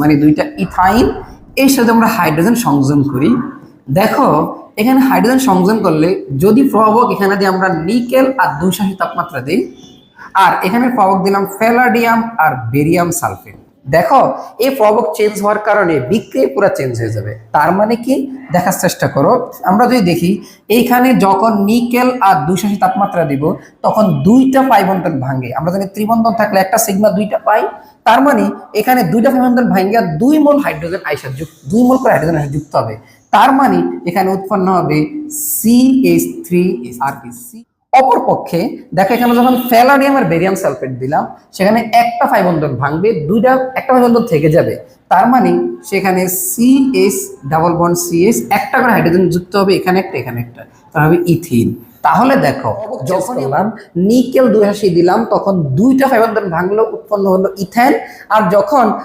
মানে দুইটা ইথাইন এর সাথে আমরা হাইড্রোজেন সংযোজন করি। দেখো এখানে হাইড্রোজেন সংযোজন করলে যদি প্রভাবক এখানে দিয়ে আমরা নিকেল আর 280 তাপমাত্রা দিই, আর এখানে প্রভাবক দিলাম প্যালাডিয়াম আর বেরিয়াম সালফেট, দেখো এই প্রভাবক চেঞ্জ হওয়ার কারণে বিক্রিয়া পুরো চেঞ্জ হয়ে যাবে। তার মানে কি দেখার চেষ্টা করো, আমরা যদি দেখি এইখানে যখন নিকেল আর 280 তাপমাত্রা দিব তখন দুইটা পাই বন্ধন ভাঙে। আমরা জানি ত্রিবন্ধন থাকলে একটা সিগমা দুইটা পাই, তার মানে এখানে দুইটা পাই বন্ধন ভাঙে 2 মোল হাইড্রোজেন আইসা যুক্ত 2 মোল করে হাইড্রোজেন আইসা যুক্ত হবে। তার মানে এখানে উৎপন্ন হবে CH3 আর কি। অপরপক্ষে দেখো এখানে যখন প্যালাডিয়াম আর বেরিয়াম সালফেট দিলাম সেখানে একটা পাই বন্ধন ভাঙবে, একটা পাই বন্ধন থেকে যাবে। তার মানে সেখানে CH ডাবল বন্ড CH একটা করে হাইড্রোজেন যুক্ত হবে, এখানে একটা এখানে একটা, তাহলে হবে ইথিন। তাহলে দেখো যখন নিকেল 280 দিলাম তখন দুইটা পাই বন্ধন ভাঙলো, উৎপন্ন হলো ইথেন। আর যখন